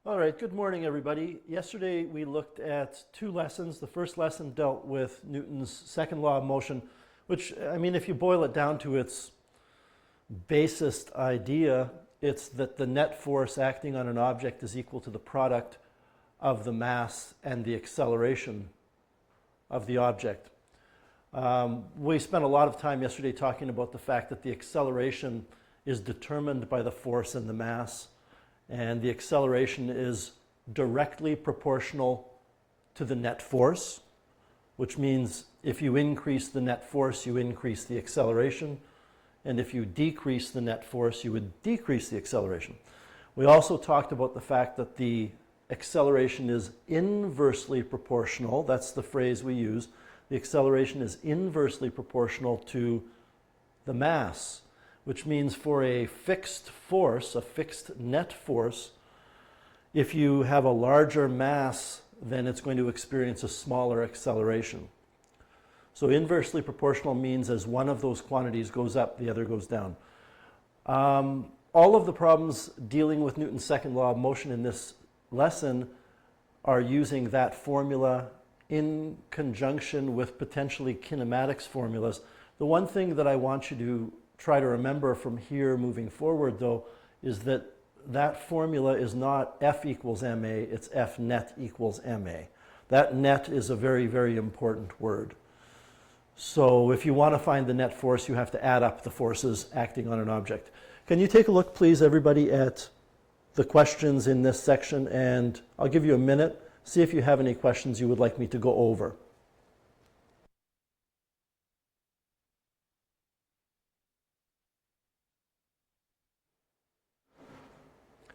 All right, good morning, everybody. Yesterday we looked at two lessons. The first lesson dealt with Newton's second law of motion, which, I mean, if you boil it down to its basest idea, it's that the net force acting on an object is equal to the product of the mass and the acceleration of the object. We spent a lot of time yesterday talking about the fact that the acceleration is determined by the force and the mass, and the acceleration is directly proportional to the net force, which means if you increase the net force, you increase the acceleration, and if you decrease the net force, you would decrease the acceleration. We also talked about the fact that the acceleration is inversely proportional. That's the phrase we use. The acceleration is inversely proportional to the mass, which means for a fixed force, a fixed net force, if you have a larger mass, then it's going to experience a smaller acceleration. So inversely proportional means as one of those quantities goes up, the other goes down. All of the problems dealing with Newton's second law of motion in this lesson are using that formula in conjunction with potentially kinematics formulas. The one thing that I want you to try to remember from here moving forward, though, is that that formula is not F equals ma, it's F net equals ma. That net is a very, very important word. So if you want to find the net force, you have to add up the forces acting on an object. Can you take a look, please, everybody, at the questions in this section? And I'll give you a minute. See if you have any questions you would like me to go over.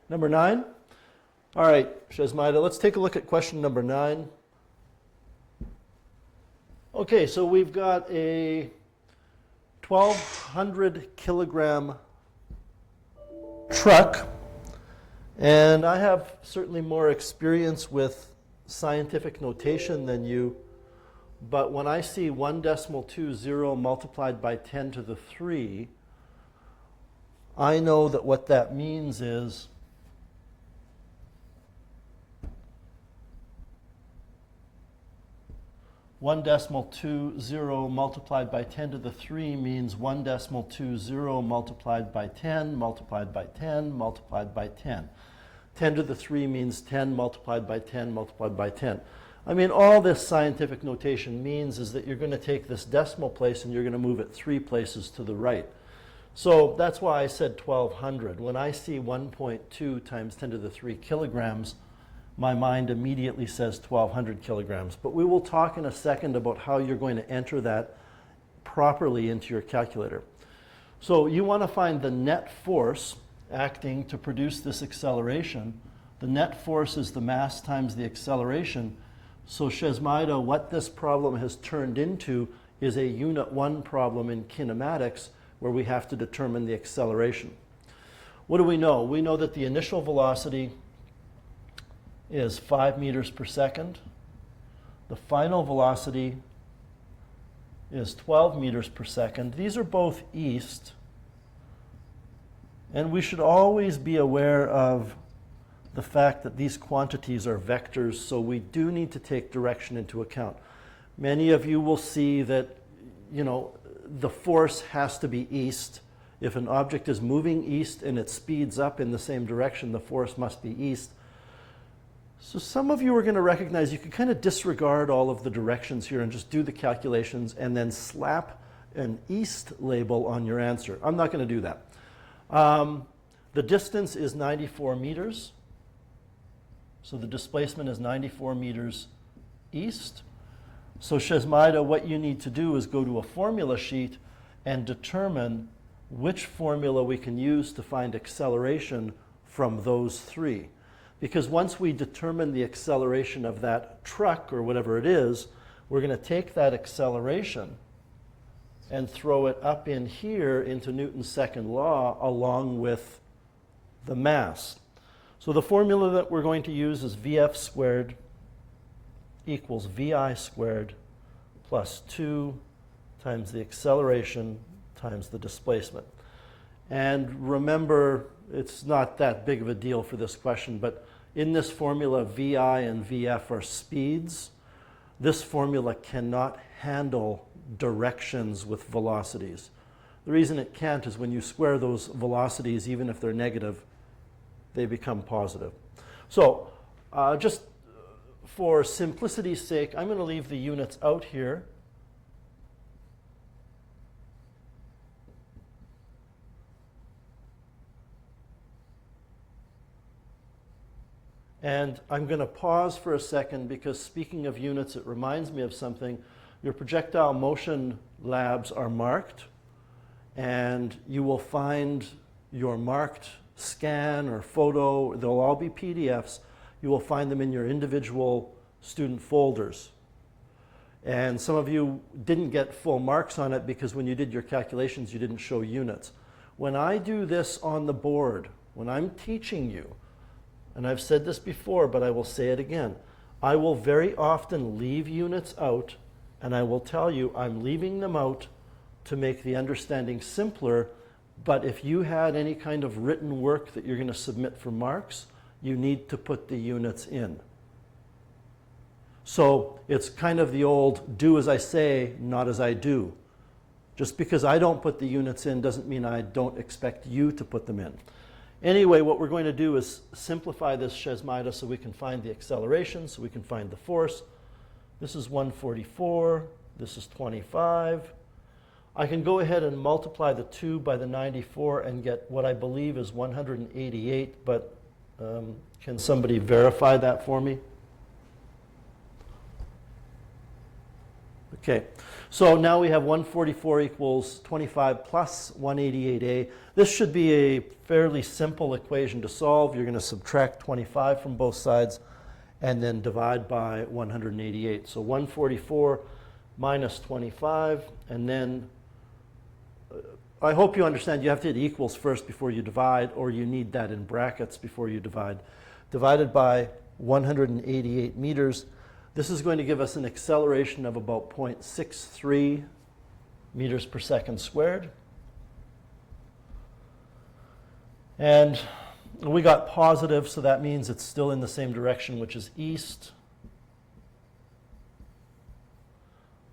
Number 9. All right, Shazmaida, let's take a look at question number 9. Okay, so we've got a 1,200 kilogram truck, and I have certainly more experience with scientific notation than you, but when I see 1.20 multiplied by 10 to the 3, I know that what that means is one decimal 20 multiplied by 10 to the 3 means 1.20 multiplied by 10 multiplied by 10 multiplied by 10. 10 to the 3 means 10 multiplied by 10 multiplied by 10. I mean, all this scientific notation means is that you're going to take this decimal place and you're going to move it 3 places to the right. So that's why I said 1,200. When I see 1.2 times 10 to the 3 kilograms, my mind immediately says 1,200 kilograms. But we will talk in a second about how you're going to enter that properly into your calculator. So you want to find the net force acting to produce this acceleration. The net force is the mass times the acceleration. So Shazmaida, what this problem has turned into is a Unit 1 problem in kinematics where we have to determine the acceleration. What do we know? We know that the initial velocity is 5 meters per second. The final velocity is 12 meters per second. These are both east. And we should always be aware of the fact that these quantities are vectors, so we do need to take direction into account. Many of you will see that, you know, the force has to be east. If an object is moving east and it speeds up in the same direction, the force must be east. So some of you are going to recognize you can kind of disregard all of the directions here and just do the calculations and then slap an east label on your answer. I'm not going to do that. The distance is 94 meters. So the displacement is 94 meters east. So Shazmaida, what you need to do is go to a formula sheet and determine which formula we can use to find acceleration from those 3. Because once we determine the acceleration of that truck or whatever it is, we're going to take that acceleration and throw it up in here into Newton's second law along with the mass. So the formula that we're going to use is Vf squared equals Vi squared plus 2 times the acceleration times the displacement. And remember, it's not that big of a deal for this question, but In this formula, VI and VF are speeds. This formula cannot handle directions with velocities. The reason it can't is when you square those velocities, even if they're negative, they become positive. So just for simplicity's sake, I'm going to leave the units out here. And I'm going to pause for a second because speaking of units, it reminds me of something. Your projectile motion labs are marked, and you will find your marked scan or photo. They'll all be PDFs. You will find them in your individual student folders. And some of you didn't get full marks on it because when you did your calculations, you didn't show units. When I do this on the board, when I'm teaching you, and I've said this before, but I will say it again, I will very often leave units out, and I will tell you I'm leaving them out to make the understanding simpler, but if you had any kind of written work that you're going to submit for marks, you need to put the units in. So it's kind of the old do as I say, not as I do. Just because I don't put the units in doesn't mean I don't expect you to put them in. Anyway, what we're going to do is simplify this Shesmaida so we can find the acceleration, so we can find the force. This is 144, this is 25. I can go ahead and multiply the 2 by the 94 and get what I believe is 188, but can somebody verify that for me? Okay, so now we have 144 equals 25 plus 188a. This should be a fairly simple equation to solve. You're going to subtract 25 from both sides and then divide by 188. So 144 minus 25, and then I hope you understand you have to hit equals first before you divide, or you need that in brackets before you divide. Divided by 188 meters. This is going to give us an acceleration of about 0.63 meters per second squared. And we got positive, so that means it's still in the same direction, which is east.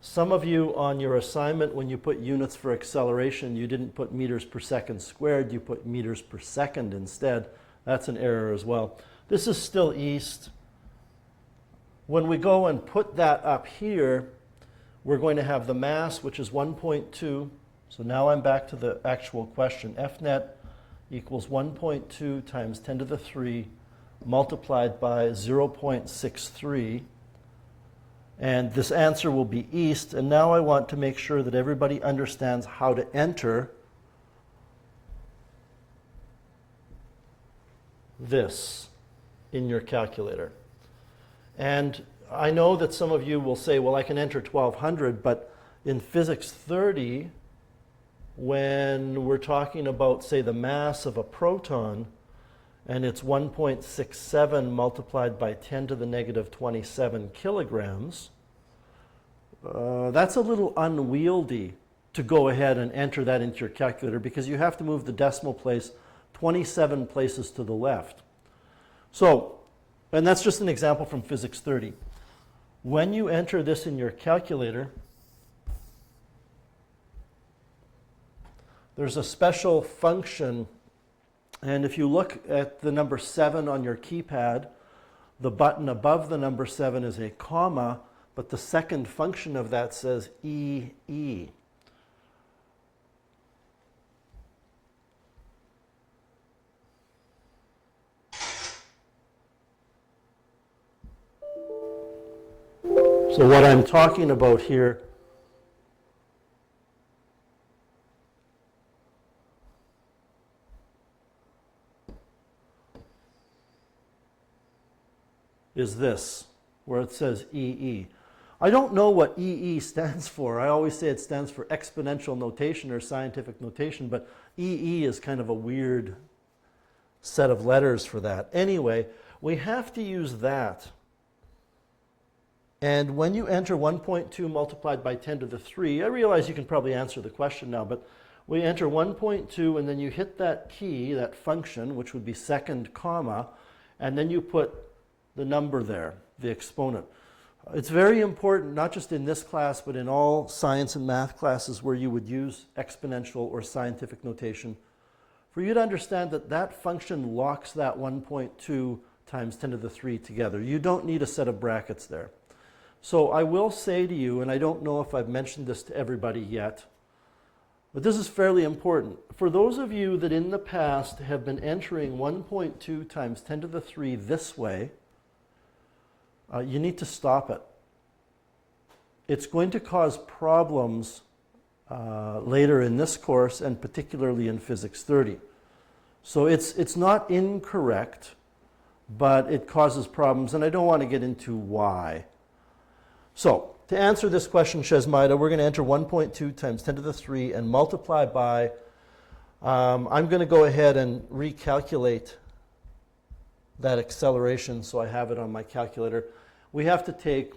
Some of you on your assignment, when you put units for acceleration, you didn't put meters per second squared, you put meters per second instead. That's an error as well. This is still east. When we go and put that up here, we're going to have the mass, which is 1.2. So now I'm back to the actual question. F net equals 1.2 times 10 to the 3 multiplied by 0.63. And this answer will be east. And now I want to make sure that everybody understands how to enter this in your calculator. And I know that some of you will say, well, I can enter 1200, but in physics 30, when we're talking about, say, the mass of a proton, and it's 1.67 multiplied by 10 to the negative 27 kilograms, that's a little unwieldy to go ahead and enter that into your calculator because you have to move the decimal place 27 places to the left. So, and that's just an example from physics 30. When you enter this in your calculator, there's a special function, and if you look at the number 7 on your keypad, the button above the number 7 is a comma, but the second function of that says EE. So what I'm talking about here is this, where it says EE. I don't know what EE stands for. I always say it stands for exponential notation or scientific notation, but EE is kind of a weird set of letters for that. Anyway, we have to use that. And when you enter 1.2 multiplied by 10 to the 3, I realize you can probably answer the question now, but we enter 1.2 and then you hit that key, that function, which would be second comma, and then you put the number there, the exponent. It's very important, not just in this class, but in all science and math classes where you would use exponential or scientific notation, for you to understand that that function locks that 1.2 times 10 to the 3 together. You don't need a set of brackets there. So I will say to you, and I don't know if I've mentioned this to everybody yet, but this is fairly important. For those of you that in the past have been entering 1.2 times 10 to the 3 this way, you need to stop it. It's going to cause problems later in this course, and particularly in Physics 30. So it's not incorrect, but it causes problems, and I don't want to get into why. So to answer this question, Shesmaida, we're going to enter 1.2 times 10 to the 3 and multiply by, I'm going to go ahead and recalculate that acceleration so I have it on my calculator. We have to take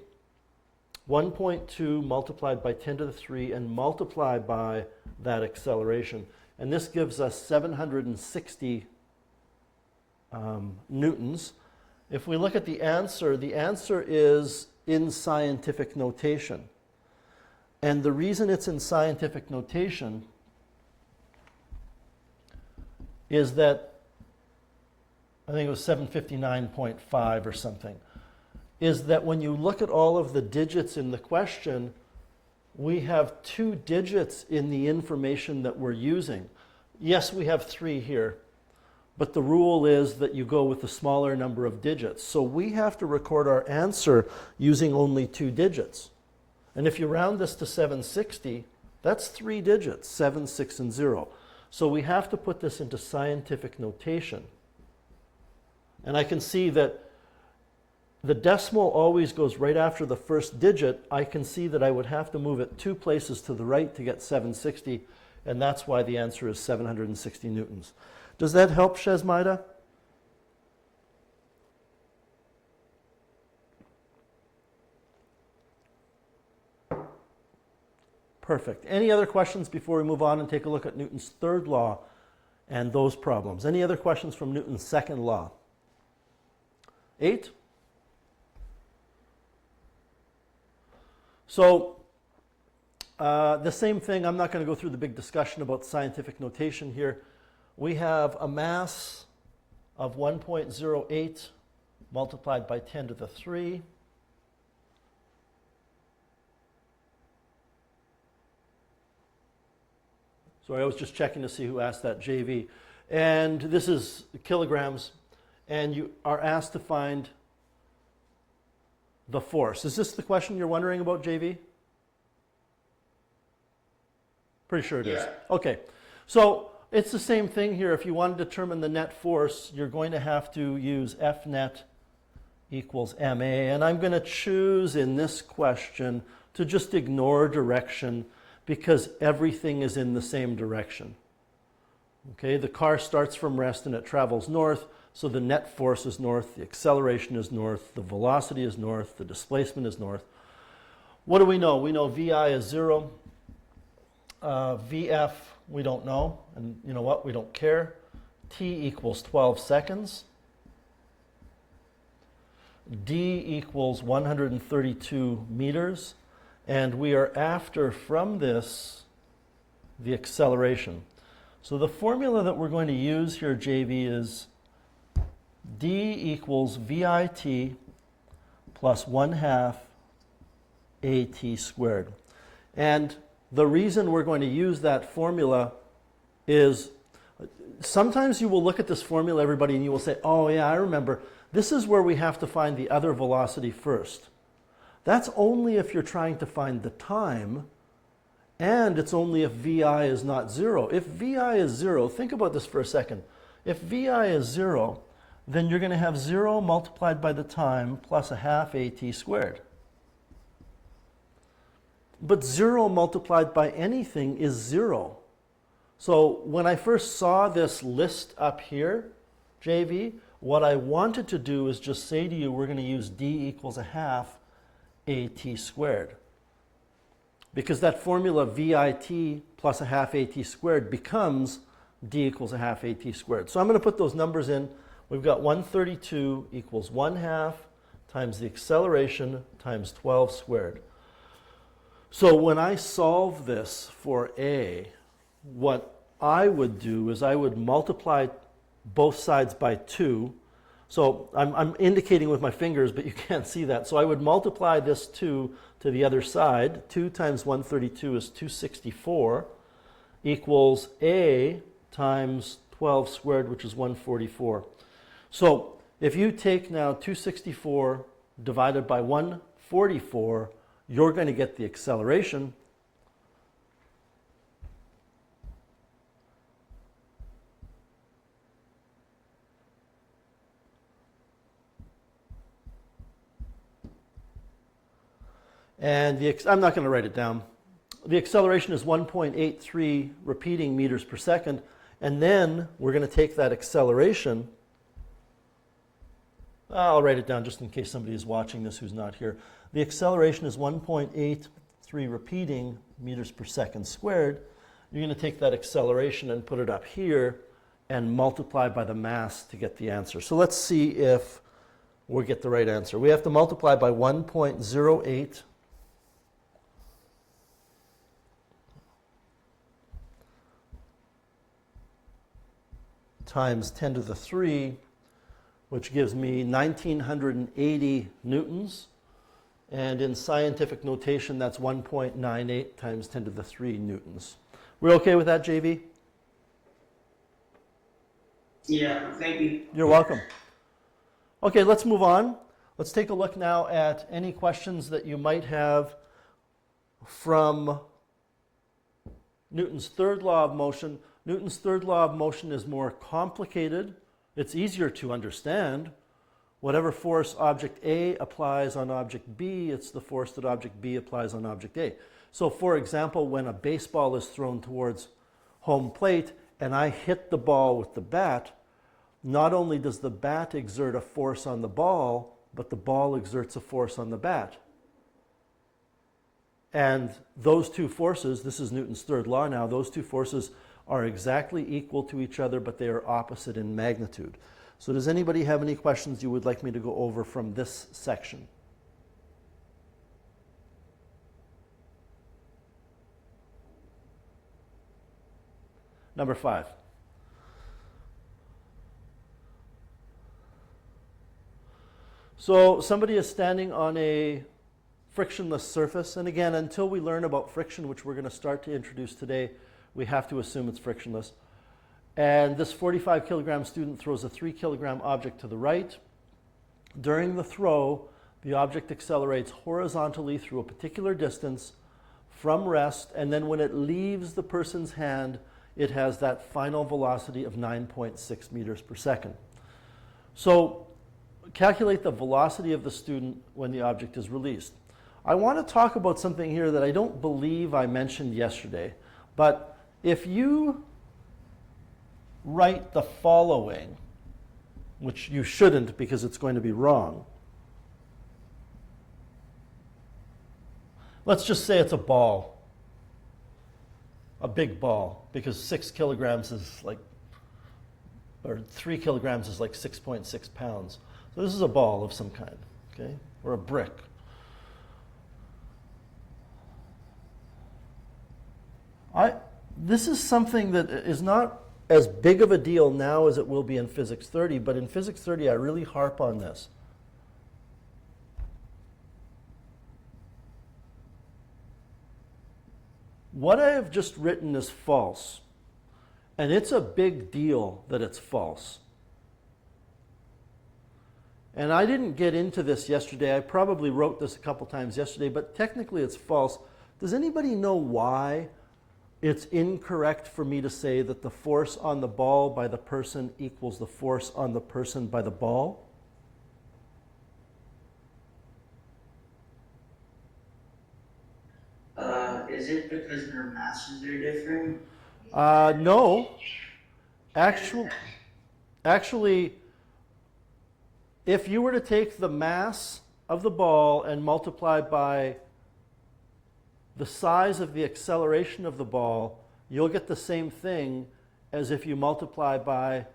1.2 multiplied by 10 to the 3 and multiply by that acceleration. And this gives us 760 newtons. If we look at the answer is in scientific notation. And the reason it's in scientific notation is that, I think it was 759.5 or something, is that when you look at all of the digits in the question, we have 2 digits in the information that we're using. Yes, we have 3 here, but the rule is that you go with the smaller number of digits. So we have to record our answer using only 2 digits. And if you round this to 760, that's 3 digits, 7, 6, and 0. So we have to put this into scientific notation. And I can see that the decimal always goes right after the first digit. I can see that I would have to move it 2 places to the right to get 760, and that's why the answer is 760 newtons. Does that help, Shesmaida? Perfect. Any other questions before we move on and take a look at Newton's third law and those problems? Any other questions from Newton's second law? 8? So the same thing, I'm not going to go through the big discussion about scientific notation here. We have a mass of 1.08 multiplied by 10 to the 3. Sorry, I was just checking to see who asked that, JV. And this is kilograms, and you are asked to find the force. Is this the question you're wondering about, JV? Pretty sure it is. Okay, so it's the same thing here. If you want to determine the net force, you're going to have to use F net equals MA. And I'm going to choose in this question to just ignore direction because everything is in the same direction. Okay, the car starts from rest and it travels north, so the net force is north, the acceleration is north, the velocity is north, the displacement is north. What do we know? We know VI is 0. VF we don't know, and you know what? We don't care. T equals 12 seconds. D equals 132 meters. And we are after, from this, the acceleration. So the formula that we're going to use here, JV, is D equals VIT plus 1/2 AT squared. And the reason we're going to use that formula is sometimes you will look at this formula, everybody, and you will say, oh yeah, I remember. This is where we have to find the other velocity first. That's only if you're trying to find the time, and it's only if VI is not 0. If VI is 0, think about this for a second. If VI is 0, then you're going to have 0 multiplied by the time plus 1/2 AT squared. But 0 multiplied by anything is 0. So when I first saw this list up here, JV, what I wanted to do is just say to you, we're going to use D equals 1/2 AT squared. Because that formula VIT plus 1/2 AT squared becomes D equals 1/2 AT squared. So I'm going to put those numbers in. We've got 132 equals 1/2 times the acceleration times 12 squared. So when I solve this for A, what I would do is I would multiply both sides by 2. So I'm indicating with my fingers, but you can't see that. So I would multiply this 2 to the other side. 2 times 132 is 264 equals A times 12 squared, which is 144. So if you take now 264 divided by 144, you're going to get the acceleration. And I'm not going to write it down. The acceleration is 1.83 repeating meters per second. And then we're going to take that acceleration. I'll write it down just in case somebody is watching this who's not here. The acceleration is 1.83 repeating meters per second squared. You're going to take that acceleration and put it up here and multiply by the mass to get the answer. So let's see if we'll get the right answer. We have to multiply by 1.08 times 10 to the 3, which gives me 1980 newtons. And in scientific notation, that's 1.98 times 10 to the 3 newtons. We're okay with that, JV? Yeah, thank you. You're welcome. Okay, let's move on. Let's take a look now at any questions that you might have from Newton's third law of motion. Newton's third law of motion is more complicated. It's easier to understand. Whatever force object A applies on object B, it's the force that object B applies on object A. So for example, when a baseball is thrown towards home plate and I hit the ball with the bat, not only does the bat exert a force on the ball, but the ball exerts a force on the bat. And those two forces, this is Newton's third law now, those two forces are exactly equal to each other, but they are opposite in magnitude. So does anybody have any questions you would like me to go over from this section? Number 5. So somebody is standing on a frictionless surface, and again, until we learn about friction, which we're going to start to introduce today, we have to assume it's frictionless. And this 45 kilogram student throws a 3 kilogram object to the right. During the throw, the object accelerates horizontally through a particular distance from rest, and then when it leaves the person's hand, it has that final velocity of 9.6 meters per second. So calculate the velocity of the student when the object is released. I want to talk about something here that I don't believe I mentioned yesterday, but if you write the following, which you shouldn't because it's going to be wrong. Let's just say it's a ball, a big ball, because 6 kilograms is like, or 3 kilograms is like 6.6 pounds. So this is a ball of some kind, okay, or a brick. This is something that is not as big of a deal now as it will be in Physics 30, but in Physics 30 I really harp on this. What I have just written is false, and it's a big deal that it's false. And I didn't get into this yesterday. I probably wrote this a couple times yesterday, but technically it's false. Does anybody know why it's incorrect for me to say that the force on the ball by the person equals the force on the person by the ball? Is it because their masses are different? No. Actually, if you were to take the mass of the ball and multiply by the size of the acceleration of the ball, you'll get the same thing as if you multiply by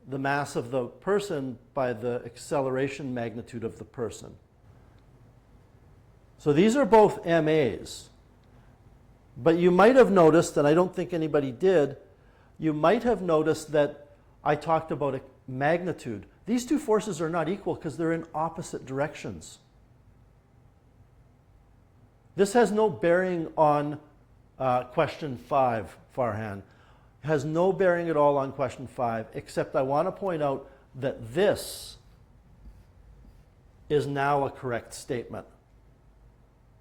the mass of the person by the acceleration magnitude of the person. So these are both MAs. But you might have noticed, and I don't think anybody did, you might have noticed that I talked about a magnitude. These two forces are not equal because they're in opposite directions. This has no bearing on question 5, Farhan. It has no bearing at all on question 5, except I want to point out that this is now a correct statement.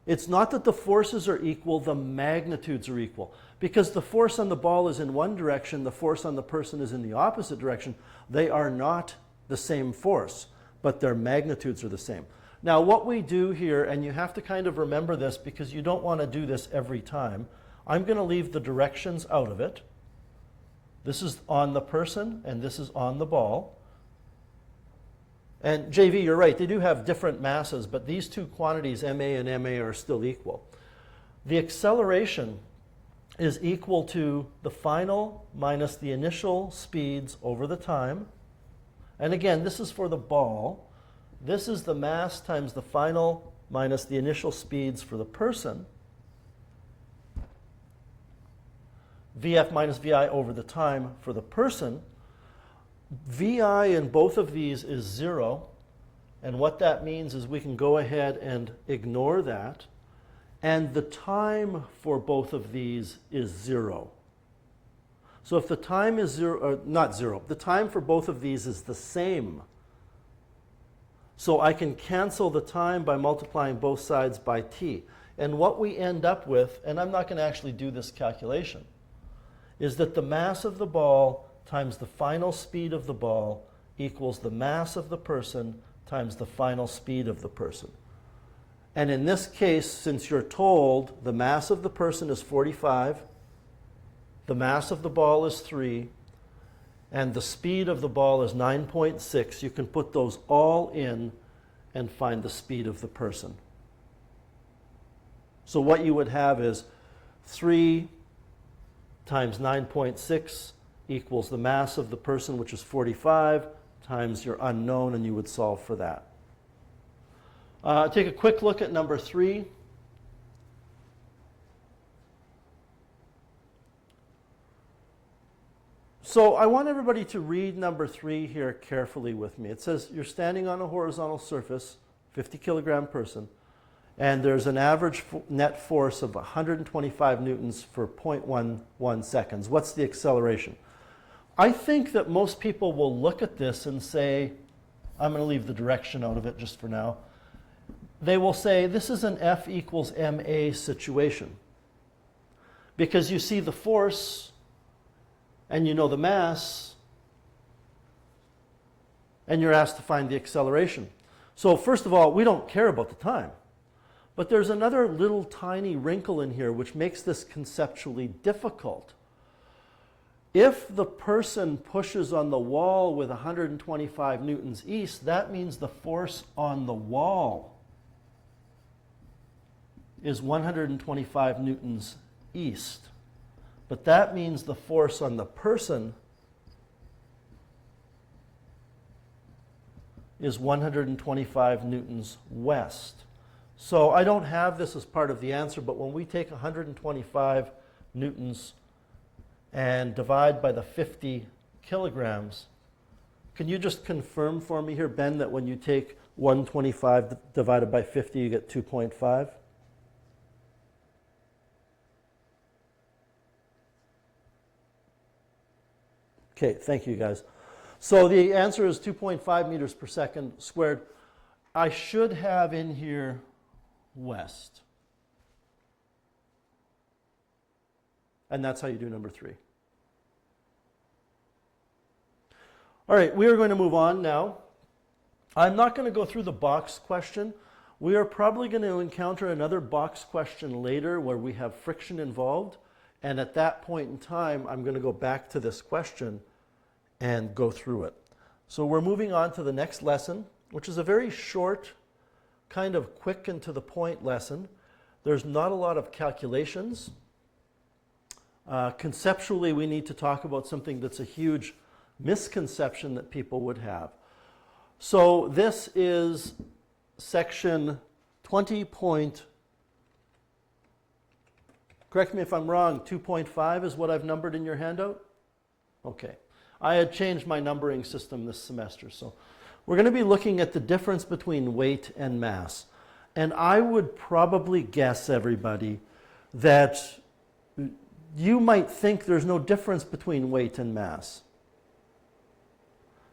It's not that the forces are equal, the magnitudes are equal. Because the force on the ball is in one direction, the force on the person is in the opposite direction. They are not the same force, but their magnitudes are the same. Now what we do here, and you have to kind of remember this because you don't want to do this every time, I'm going to leave the directions out of it. This is on the person and this is on the ball. And JV, you're right, they do have different masses, but these two quantities, MA and MA, are still equal. The acceleration is equal to the final minus the initial speeds over the time. And again, this is for the ball. This is the mass times the final minus the initial speeds for the person. VF minus VI over the time for the person. VI in both of these is 0, and what that means is we can go ahead and ignore that, and the time for both of these is 0. So if the time is 0, or not 0, the time for both of these is the same. So I can cancel the time by multiplying both sides by t. And what we end up with, and I'm not going to actually do this calculation, is that the mass of the ball times the final speed of the ball equals the mass of the person times the final speed of the person. And in this case, since you're told the mass of the person is 45, the mass of the ball is 3, and the speed of the ball is 9.6, you can put those all in and find the speed of the person. So what you would have is 3 times 9.6 equals the mass of the person, which is 45, times your unknown, and you would solve for that. Take a quick look at number 3. So I want everybody to read number 3 here carefully with me. It says you're standing on a horizontal surface, 50 kilogram person, and there's an average net force of 125 newtons for 0.11 seconds. What's the acceleration? I think that most people will look at this and say, I'm going to leave the direction out of it just for now. They will say this is an F equals ma situation. Because you see the force and you know the mass and you're asked to find the acceleration. So first of all, we don't care about the time. But there's another little tiny wrinkle in here which makes this conceptually difficult. If the person pushes on the wall with 125 newtons east, that means the force on the wall is 125 newtons east. But that means the force on the person is 125 newtons west. So I don't have this as part of the answer, but when we take 125 newtons and divide by the 50 kilograms, can you just confirm for me here, Ben, that when you take 125 divided by 50, you get 2.5? Okay, thank you guys. So the answer is 2.5 meters per second squared. I should have in here west. And that's how you do number 3. All right, we are going to move on now. I'm not going to go through the box question. We are probably going to encounter another box question later where we have friction involved. And at that point in time, I'm going to go back to this question and go through it. So we're moving on to the next lesson, which is a very short, kind of quick and to the point lesson. There's not a lot of calculations. Conceptually, we need to talk about something that's a huge misconception that people would have. So this is section 20. Correct me if I'm wrong, 2.5 is what I've numbered in your handout? Okay. I had changed my numbering system this semester, so we're going to be looking at the difference between weight and mass. And I would probably guess, everybody, that you might think there's no difference between weight and mass.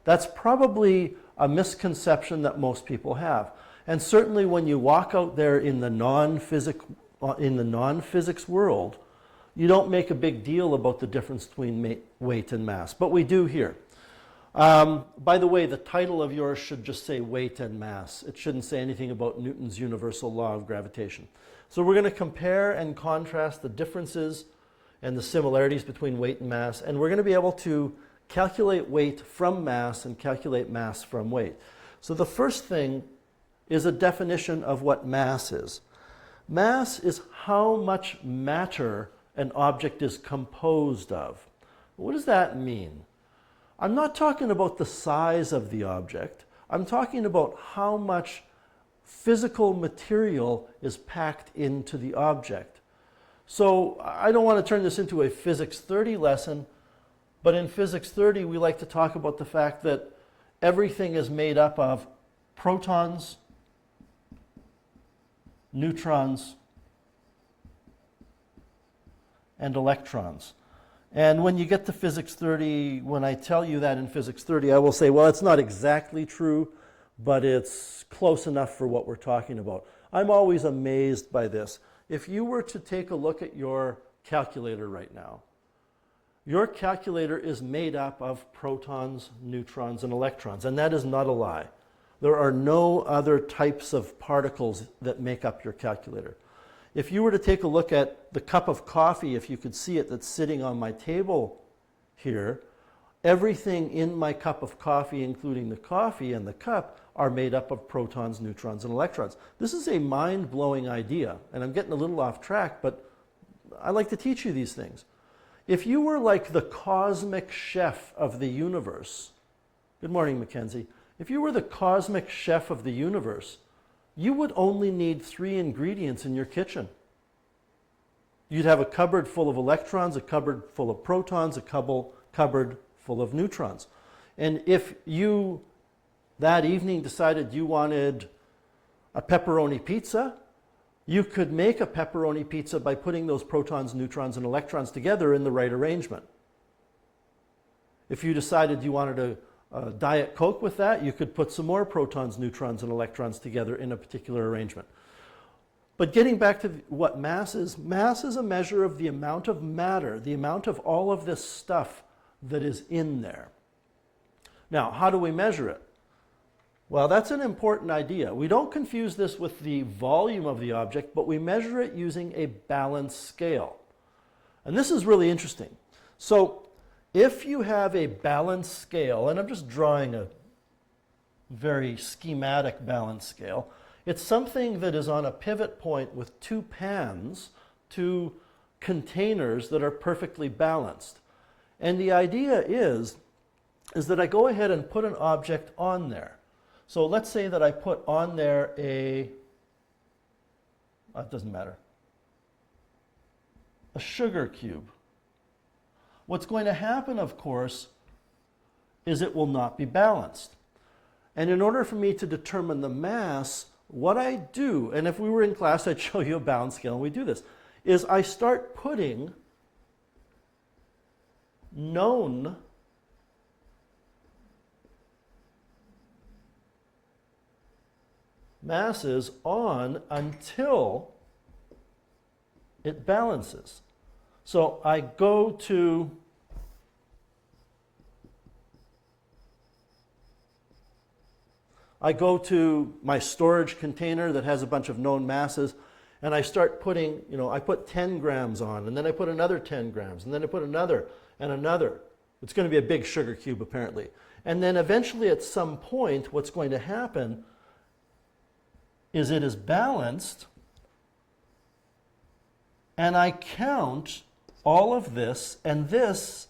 That's probably a misconception that most people have. And certainly when you walk out there in the non-physics world, you don't make a big deal about the difference between weight and mass, but we do here. By the way, the title of yours should just say weight and mass. It shouldn't say anything about Newton's universal law of gravitation. So we're going to compare and contrast the differences and the similarities between weight and mass, and we're going to be able to calculate weight from mass and calculate mass from weight. So the first thing is a definition of what mass is. Mass is how much matter an object is composed of. What does that mean? I'm not talking about the size of the object. I'm talking about how much physical material is packed into the object. So I don't want to turn this into a Physics 30 lesson, but in Physics 30 we like to talk about the fact that everything is made up of protons, neutrons, and electrons. And when you get to Physics 30, when I tell you that in Physics 30, I will say, well, it's not exactly true, but it's close enough for what we're talking about. I'm always amazed by this. If you were to take a look at your calculator right now, your calculator is made up of protons, neutrons, and electrons, and that is not a lie. There are no other types of particles that make up your calculator. If you were to take a look at the cup of coffee, if you could see it, that's sitting on my table here, everything in my cup of coffee, including the coffee and the cup, are made up of protons, neutrons, and electrons. This is a mind-blowing idea, and I'm getting a little off track, but I like to teach you these things. If you were like the cosmic chef of the universe, good morning, Mackenzie. If you were the cosmic chef of the universe, you would only need 3 ingredients in your kitchen. You'd have a cupboard full of electrons, a cupboard full of protons, a cupboard full of neutrons. And if you, that evening, decided you wanted a pepperoni pizza, you could make a pepperoni pizza by putting those protons, neutrons, and electrons together in the right arrangement. If you decided you wanted a Diet Coke with that, you could put some more protons, neutrons, and electrons together in a particular arrangement. But getting back to what mass is a measure of the amount of matter, the amount of all of this stuff that is in there. Now, how do we measure it? Well, that's an important idea. We don't confuse this with the volume of the object, but we measure it using a balance scale. And this is really interesting. So, if you have a balance scale, and I'm just drawing a very schematic balance scale, it's something that is on a pivot point with 2 pans, 2 containers that are perfectly balanced. And the idea is that I go ahead and put an object on there. So let's say that I put on there it doesn't matter, a sugar cube. What's going to happen, of course, is it will not be balanced. And in order for me to determine the mass, what I do, and if we were in class, I'd show you a balance scale, and we do this, is I start putting known masses on until it balances. So I go to my storage container that has a bunch of known masses, and I start putting, I put 10 grams on, and then I put another 10 grams, and then I put another and another. It's going to be a big sugar cube, apparently. And then eventually at some point, what's going to happen is it is balanced, and I count all of this, and this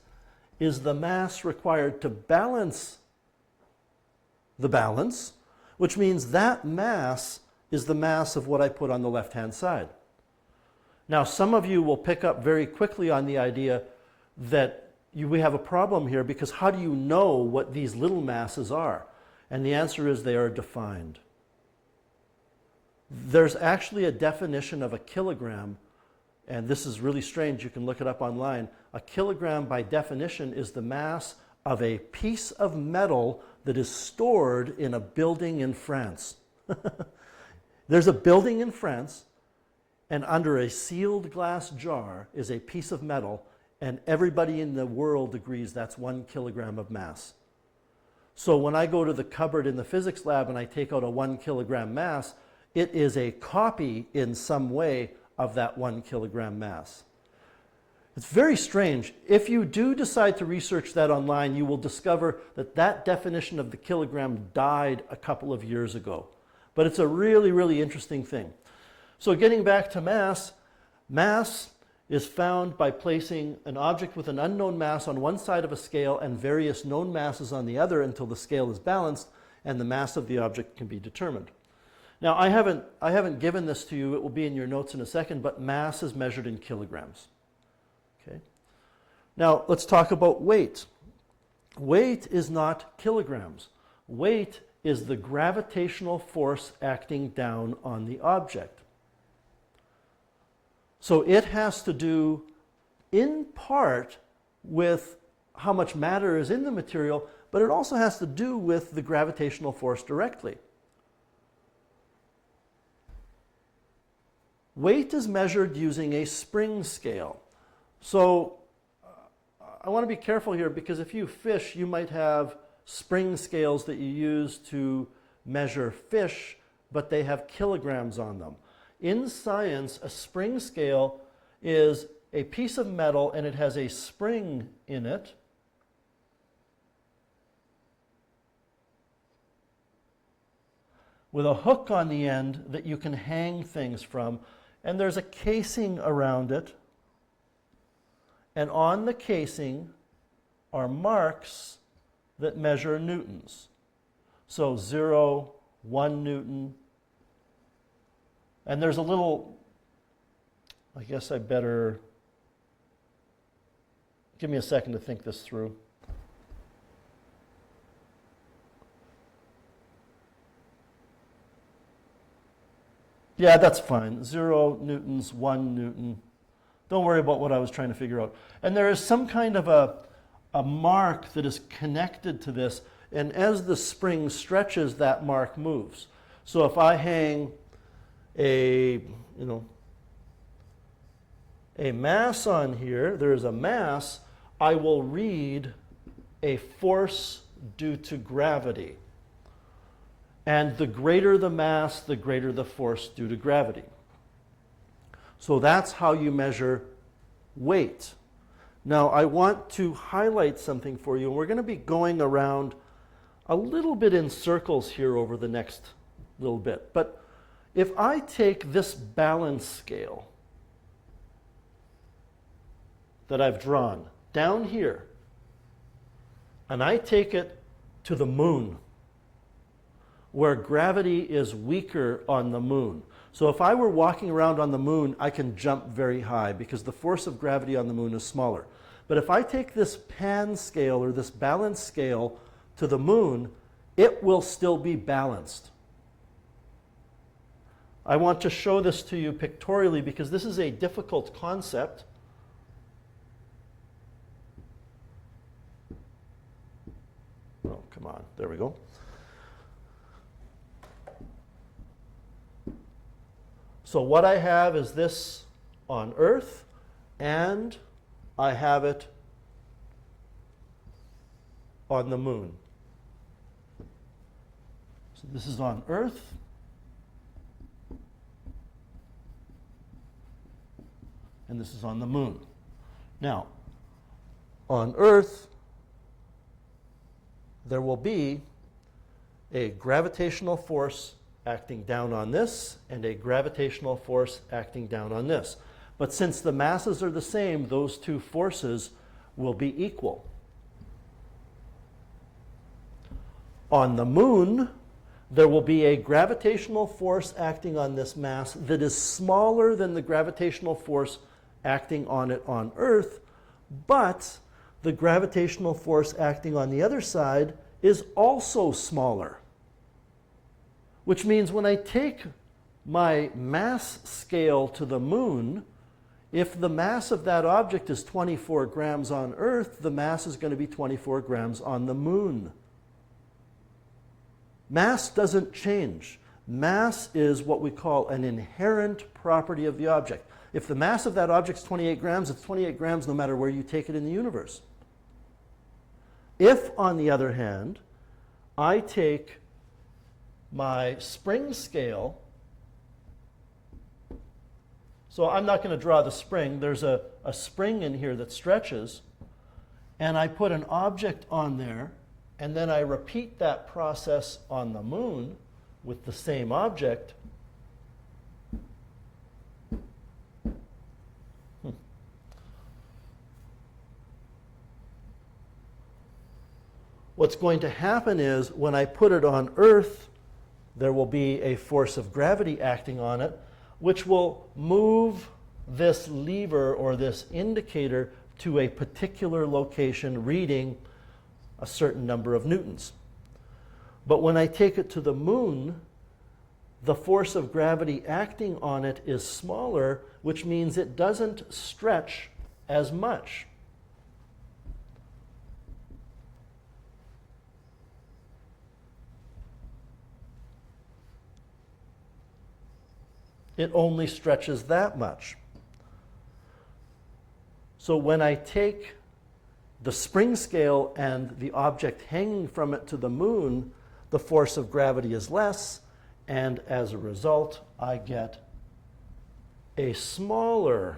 is the mass required to balance the balance, which means that mass is the mass of what I put on the left-hand side. Now, some of you will pick up very quickly on the idea that we have a problem here, because how do you know what these little masses are? And the answer is they are defined. There's actually a definition of a kilogram, and this is really strange, you can look it up online. A kilogram by definition is the mass of a piece of metal that is stored in a building in France. There's a building in France, and under a sealed glass jar is a piece of metal, and everybody in the world agrees that's 1 kilogram of mass. So when I go to the cupboard in the physics lab and I take out a 1 kilogram mass, it is a copy in some way of that 1 kilogram mass. It's very strange. If you do decide to research that online, you will discover that that definition of the kilogram died a couple of years ago. But it's a really, really interesting thing. So getting back to mass, mass is found by placing an object with an unknown mass on one side of a scale and various known masses on the other until the scale is balanced and the mass of the object can be determined. Now, I haven't given this to you. It will be in your notes in a second, but mass is measured in kilograms. Okay. Now, let's talk about weight. Weight is not kilograms. Weight is the gravitational force acting down on the object. So it has to do, in part, with how much matter is in the material, but it also has to do with the gravitational force directly. Weight is measured using a spring scale. So I want to be careful here, because if you fish, you might have spring scales that you use to measure fish, but they have kilograms on them. In science, a spring scale is a piece of metal and it has a spring in it. With a hook on the end that you can hang things from, and there's a casing around it. And on the casing are marks that measure newtons. So 0, 1 newton. And there's a little, I guess I better, give me a second to think this through. Yeah, that's fine. 0 newtons, 1 newton. Don't worry about what I was trying to figure out. And there is some kind of a mark that is connected to this, and as the spring stretches, that mark moves. So if I hang a mass on here, there is a mass, I will read a force due to gravity. And the greater the mass, the greater the force due to gravity. So that's how you measure weight. Now, I want to highlight something for you, and we're going to be going around a little bit in circles here over the next little bit. But if I take this balance scale that I've drawn down here, and I take it to the moon, where gravity is weaker on the moon. So if I were walking around on the moon, I can jump very high because the force of gravity on the moon is smaller. But if I take this pan scale or this balance scale to the moon, it will still be balanced. I want to show this to you pictorially because this is a difficult concept. Oh, come on, there we go. So what I have is this on Earth, and I have it on the moon. So this is on Earth, and this is on the moon. Now, on Earth, there will be a gravitational force acting down on this, and a gravitational force acting down on this. But since the masses are the same, those two forces will be equal. On the moon, there will be a gravitational force acting on this mass that is smaller than the gravitational force acting on it on Earth, but the gravitational force acting on the other side is also smaller. Which means when I take my mass scale to the moon, if the mass of that object is 24 grams on Earth, the mass is going to be 24 grams on the moon. Mass doesn't change. Mass is what we call an inherent property of the object. If the mass of that object is 28 grams, it's 28 grams no matter where you take it in the universe. If, on the other hand, I take my spring scale, so I'm not going to draw the spring, there's a spring in here that stretches, and I put an object on there, and then I repeat that process on the moon with the same object. What's going to happen is when I put it on Earth, there will be a force of gravity acting on it, which will move this lever or this indicator to a particular location reading a certain number of newtons. But when I take it to the moon, the force of gravity acting on it is smaller, which means it doesn't stretch as much. It only stretches that much. So when I take the spring scale and the object hanging from it to the moon, the force of gravity is less, and as a result, I get a smaller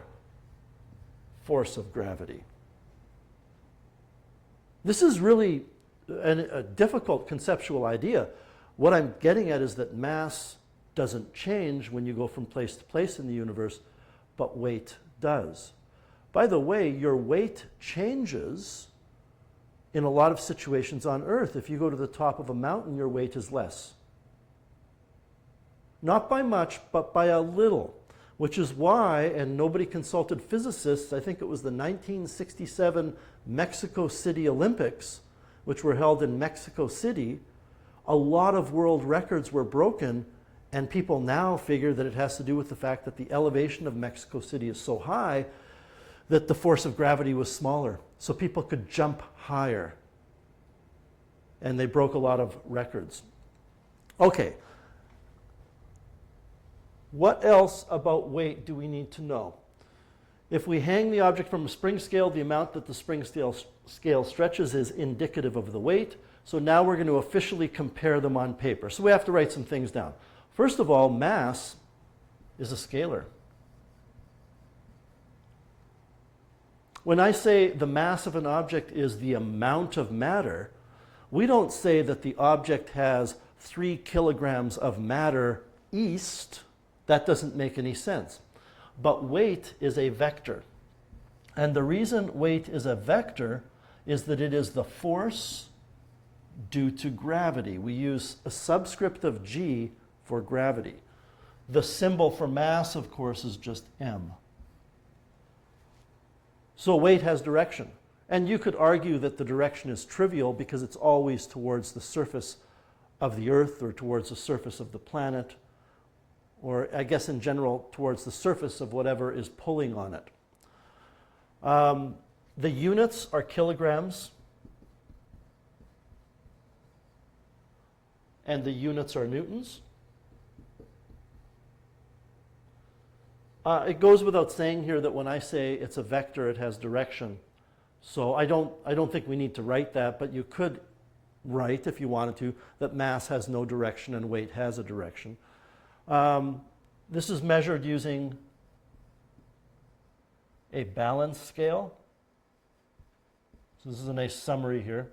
force of gravity. This is really a difficult conceptual idea. What I'm getting at is that mass doesn't change when you go from place to place in the universe, but weight does. By the way, your weight changes in a lot of situations on Earth. If you go to the top of a mountain, your weight is less. Not by much, but by a little, which is why, and nobody consulted physicists, I think it was the 1967 Mexico City Olympics, which were held in Mexico City, a lot of world records were broken. And people now figure that it has to do with the fact that the elevation of Mexico City is so high that the force of gravity was smaller. So people could jump higher. And they broke a lot of records. Okay. What else about weight do we need to know? If we hang the object from a spring scale, the amount that the spring scale stretches is indicative of the weight. So now we're going to officially compare them on paper. So we have to write some things down. First of all, mass is a scalar. When I say the mass of an object is the amount of matter, we don't say that the object has 3 kilograms of matter east. That doesn't make any sense. But weight is a vector. And the reason weight is a vector is that it is the force due to gravity. We use a subscript of g for gravity. The symbol for mass, of course, is just m. So weight has direction. And you could argue that the direction is trivial because it's always towards the surface of the Earth or towards the surface of the planet, or I guess in general towards the surface of whatever is pulling on it. The units are kilograms, and the units are newtons. It goes without saying here that when I say it's a vector, it has direction. So I don't think we need to write that, but you could write, if you wanted to, that mass has no direction and weight has a direction. This is measured using a balance scale. So this is a nice summary here.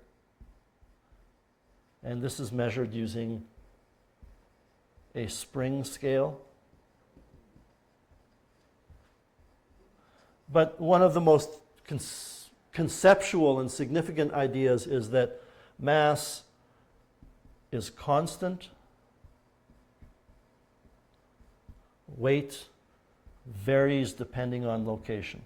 And this is measured using a spring scale. But one of the most conceptual and significant ideas is that mass is constant. Weight varies depending on location.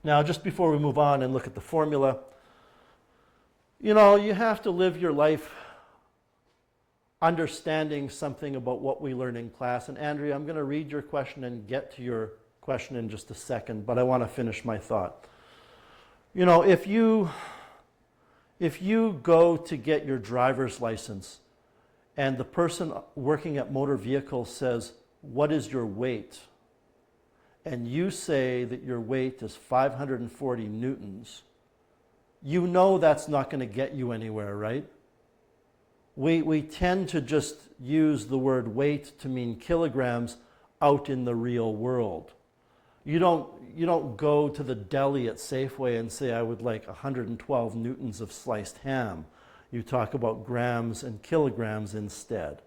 Now, just before we move on and look at the formula, you know, you have to live your life understanding something about what we learn in class. And Andrea, I'm going to read your question and get to your question in just a second, but I want to finish my thought. You know, if you go to get your driver's license and the person working at motor vehicles says, "What is your weight?" and you say that your weight is 540 newtons, you know that's not going to get you anywhere, right? We tend to just use the word weight to mean kilograms out in the real world. You don't go to the deli at Safeway and say, "I would like 112 newtons of sliced ham." You talk about grams and kilograms instead.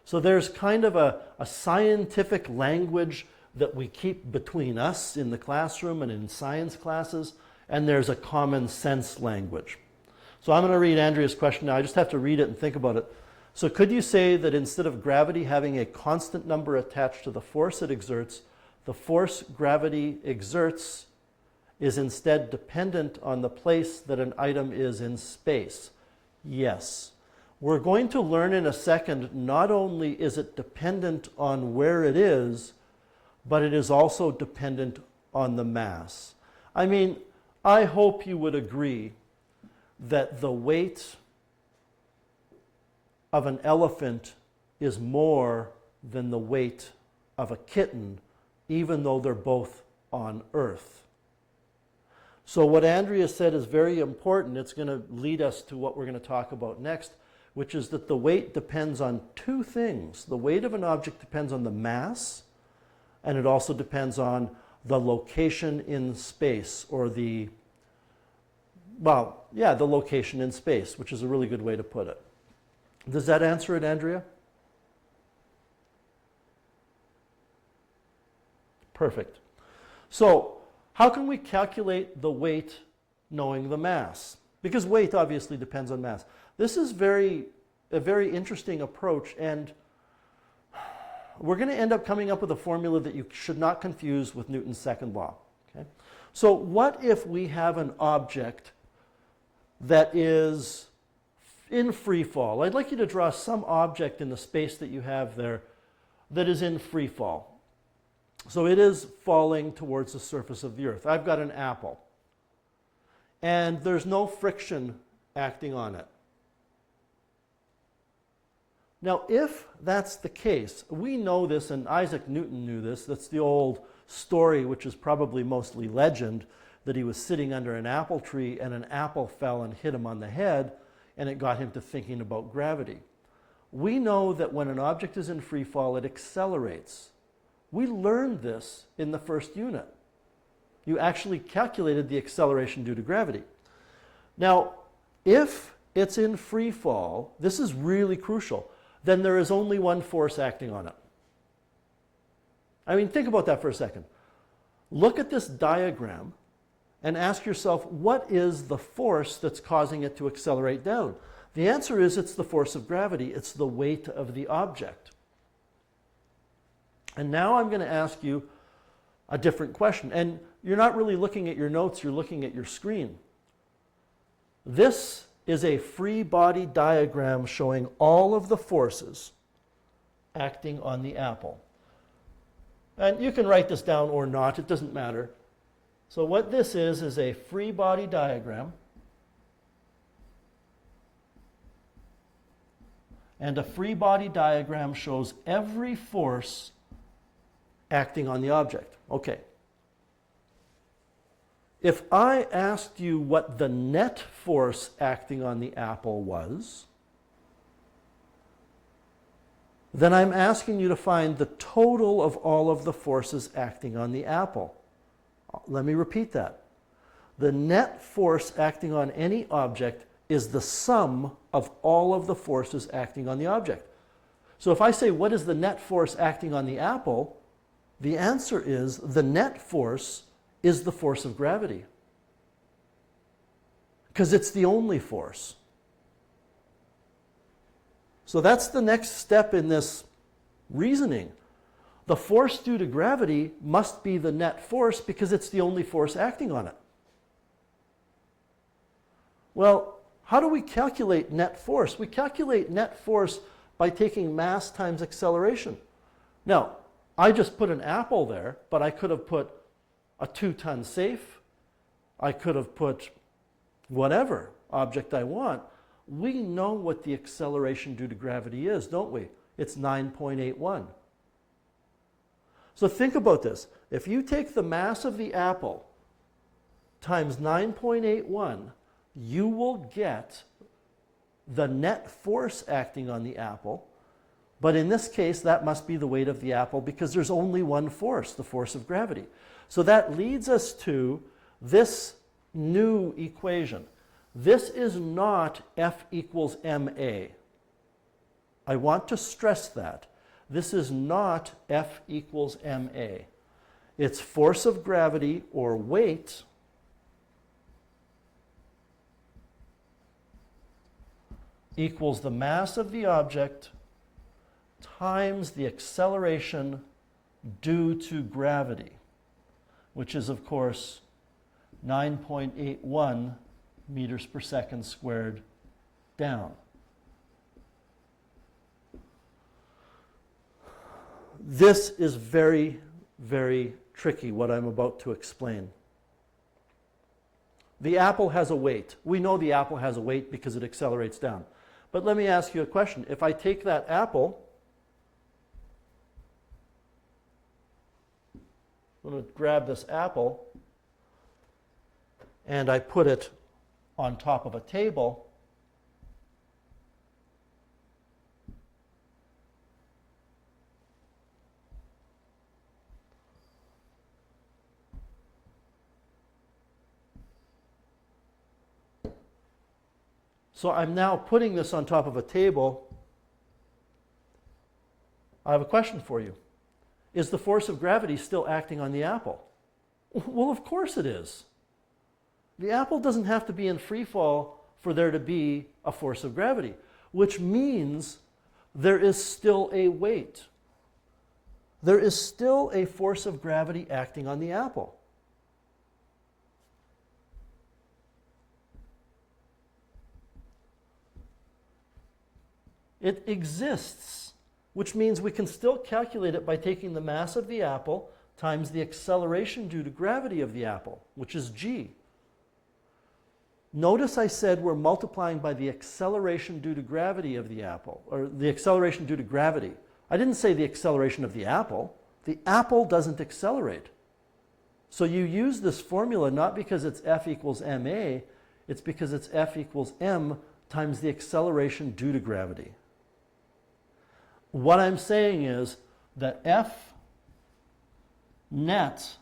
So there's kind of a scientific language that we keep between us in the classroom and in science classes, and there's a common sense language. So I'm going to read Andrea's question now. I just have to read it and think about it. So could you say that instead of gravity having a constant number attached to the force it exerts, the force gravity exerts is instead dependent on the place that an item is in space? Yes. We're going to learn in a second, not only is it dependent on where it is, but it is also dependent on the mass. I mean, I hope you would agree that the weight of an elephant is more than the weight of a kitten, even though they're both on Earth. So what Andrea said is very important. It's going to lead us to what we're going to talk about next, which is that the weight depends on two things. The weight of an object depends on the mass, and it also depends on the location in space, or the location in space, which is a really good way to put it. Does that answer it, Andrea? Perfect. So, how can we calculate the weight knowing the mass? Because weight obviously depends on mass. This is a very interesting approach, and we're going to end up coming up with a formula that you should not confuse with Newton's second law. Okay? So what if we have an object that is in free fall? I'd like you to draw some object in the space that you have there that is in free fall. So it is falling towards the surface of the Earth. I've got an apple, and there's no friction acting on it. Now, if that's the case, we know this, and Isaac Newton knew this. That's the old story, which is probably mostly legend, that he was sitting under an apple tree and an apple fell and hit him on the head, and it got him to thinking about gravity. We know that when an object is in free fall, it accelerates. We learned this in the first unit. You actually calculated the acceleration due to gravity. Now, if it's in free fall, this is really crucial, then there is only one force acting on it. I mean, think about that for a second. Look at this diagram and ask yourself, what is the force that's causing it to accelerate down? The answer is it's the force of gravity. It's the weight of the object. And now I'm going to ask you a different question. And you're not really looking at your notes, you're looking at your screen. This is a free body diagram showing all of the forces acting on the apple. And you can write this down or not, it doesn't matter. So what this is a free body diagram. And a free body diagram shows every force acting on the object. Okay. If I asked you what the net force acting on the apple was, then I'm asking you to find the total of all of the forces acting on the apple. Let me repeat that. The net force acting on any object is the sum of all of the forces acting on the object. So if I say, what is the net force acting on the apple? The answer is the net force is the force of gravity. Because it's the only force. So that's the next step in this reasoning. The force due to gravity must be the net force because it's the only force acting on it. Well, how do we calculate net force? We calculate net force by taking mass times acceleration. Now, I just put an apple there, but I could have put a 2-ton safe. I could have put whatever object I want. We know what the acceleration due to gravity is, don't we? It's 9.81. So think about this. If you take the mass of the apple times 9.81, you will get the net force acting on the apple. But in this case, that must be the weight of the apple because there's only one force, the force of gravity. So that leads us to this new equation. This is not F equals ma. I want to stress that. This is not F equals ma. It's force of gravity or weight equals the mass of the object times the acceleration due to gravity, which is, of course, 9.81 meters per second squared down. This is very, very tricky, what I'm about to explain. The apple has a weight. We know the apple has a weight because it accelerates down. But let me ask you a question. If I take that apple, I'm going to grab this apple and I put it on top of a table. So I'm now putting this on top of a table. I have a question for you. Is the force of gravity still acting on the apple? Well, of course it is. The apple doesn't have to be in free fall for there to be a force of gravity, which means there is still a weight. There is still a force of gravity acting on the apple. It exists, which means we can still calculate it by taking the mass of the apple times the acceleration due to gravity of the apple, which is g. Notice I said we're multiplying by the acceleration due to gravity of the apple, or the acceleration due to gravity. I didn't say the acceleration of the apple. The apple doesn't accelerate. So you use this formula not because it's F equals ma, it's because it's F equals m times the acceleration due to gravity. What I'm saying is that F net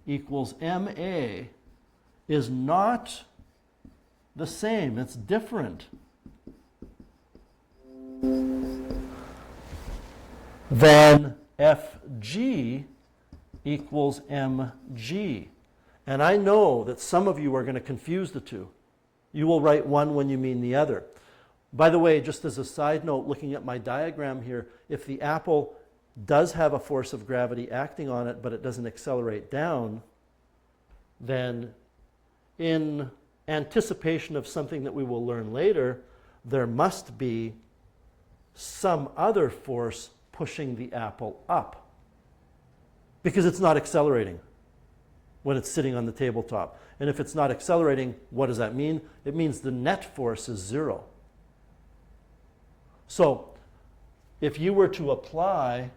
equals ma is not the same, it's different than Fg equals mg. And I know that some of you are going to confuse the two. You will write one when you mean the other. By the way, just as a side note, looking at my diagram here, if the apple does have a force of gravity acting on it, but it doesn't accelerate down, then in anticipation of something that we will learn later, there must be some other force pushing the apple up because it's not accelerating when it's sitting on the tabletop. And if it's not accelerating, what does that mean? It means the net force is 0. So if you were to apply,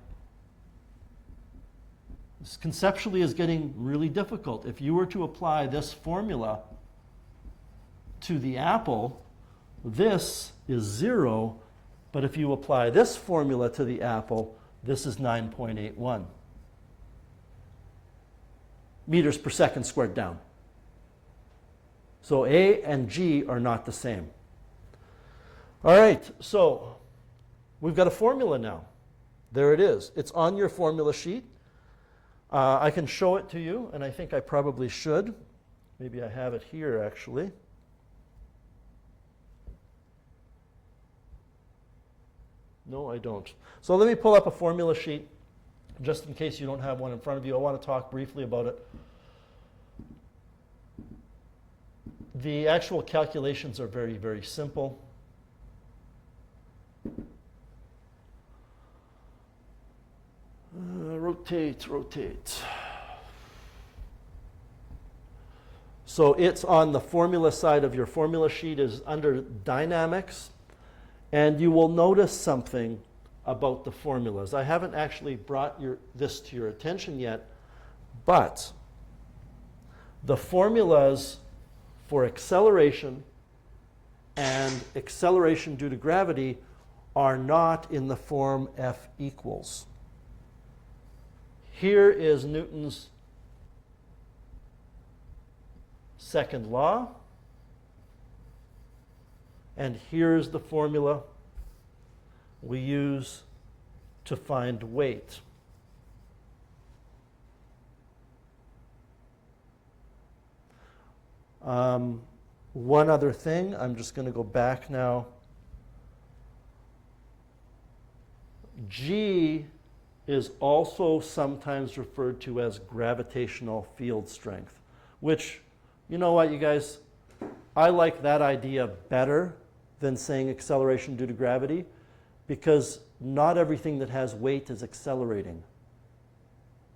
this conceptually is getting really difficult. If you were to apply this formula to the apple, this is 0, but if you apply this formula to the apple, this is 9.81 meters per second squared down. So A and G are not the same. All right, so we've got a formula now. There it is. It's on your formula sheet. I can show it to you, and I think I probably should. Maybe I have it here, actually. No, I don't. So let me pull up a formula sheet, just in case you don't have one in front of you. I want to talk briefly about it. The actual calculations are very, very simple. Rotate, rotate. So it's on the formula side of your formula sheet, is under dynamics. And you will notice something about the formulas. I haven't actually brought this to your attention yet, but the formulas for acceleration and acceleration due to gravity are not in the form F equals. Here is Newton's second law. And here's the formula we use to find weight. One other thing, I'm just going to go back now. G is also sometimes referred to as gravitational field strength, which, you know what, you guys, I like that idea better than saying acceleration due to gravity, because not everything that has weight is accelerating.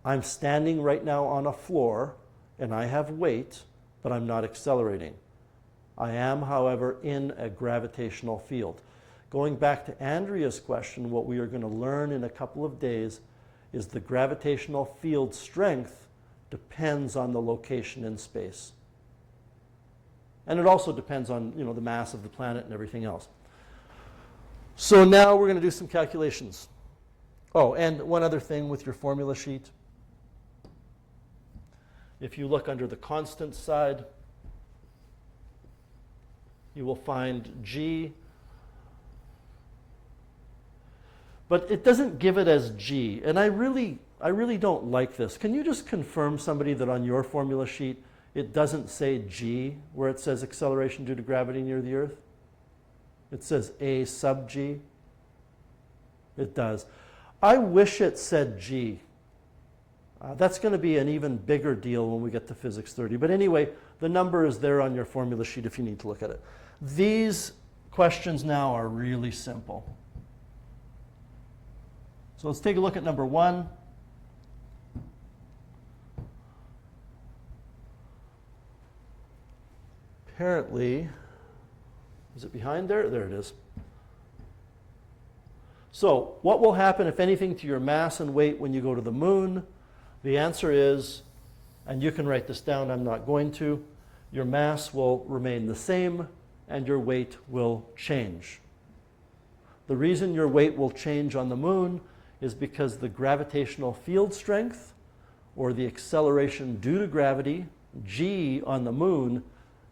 I'm standing right now on a floor and I have weight, but I'm not accelerating. I am, however, in a gravitational field. Going back to Andrea's question, what we are going to learn in a couple of days is the gravitational field strength depends on the location in space. And it also depends on, the mass of the planet and everything else. So now we're going to do some calculations. Oh, and one other thing with your formula sheet. If you look under the constant side, you will find G. But it doesn't give it as G. And I really don't like this. Can you just confirm, somebody, that on your formula sheet it doesn't say G where it says acceleration due to gravity near the Earth? It says A sub G. It does. I wish it said G. That's going to be an even bigger deal when we get to Physics 30. But anyway, the number is there on your formula sheet if you need to look at it. These questions now are really simple. So let's take a look at number 1. Apparently, is it behind there? There it is. So what will happen, if anything, to your mass and weight when you go to the moon? The answer is, and you can write this down, I'm not going to, your mass will remain the same and your weight will change. The reason your weight will change on the moon is because the gravitational field strength, or the acceleration due to gravity, G on the moon,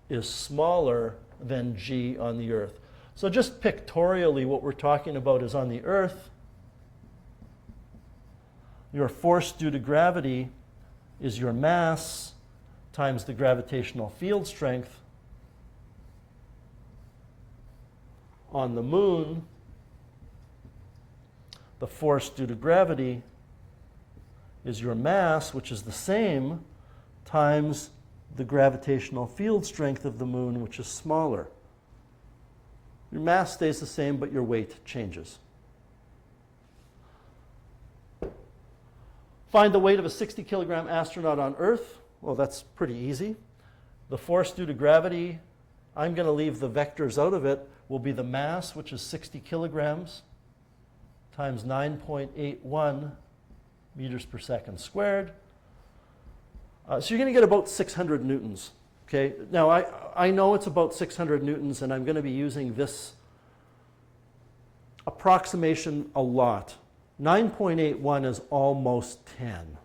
is smaller than G on the Earth. So just pictorially, what we're talking about is on the Earth, your force due to gravity is your mass times the gravitational field strength. On the moon, the force due to gravity is your mass, which is the same, times the gravitational field strength of the moon, which is smaller. Your mass stays the same, but your weight changes. Find the weight of a 60-kilogram astronaut on Earth. Well, that's pretty easy. The force due to gravity, I'm going to leave the vectors out of it, will be the mass, which is 60 kilograms, times 9.81 meters per second squared. So you're going to get about 600 newtons. Okay? Now, I know it's about 600 newtons, and I'm going to be using this approximation a lot. 9.81 is almost 10.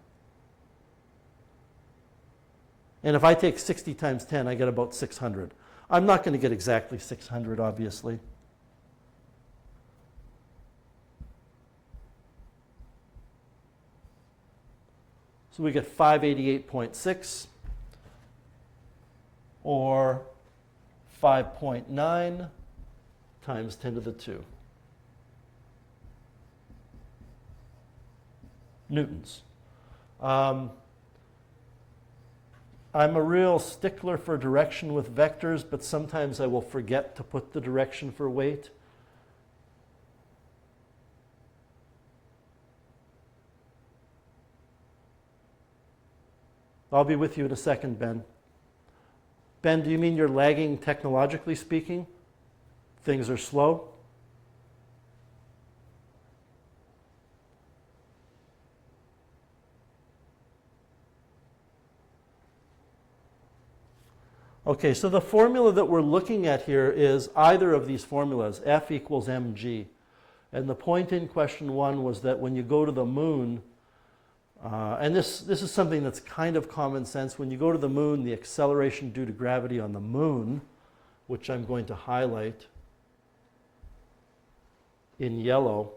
And if I take 60 times 10, I get about 600. I'm not going to get exactly 600, obviously. So we get 588.6 or 5.9 times 10 to the 2 newtons. I'm a real stickler for direction with vectors, but sometimes I will forget to put the direction for weight. I'll be with you in a second, Ben. Ben, do you mean you're lagging technologically speaking? Things are slow? Okay, so the formula that we're looking at here is either of these formulas, F equals mg. And the point in question one was that when you go to the moon, and this is something that's kind of common sense, when you go to the moon, the acceleration due to gravity on the moon, which I'm going to highlight in yellow,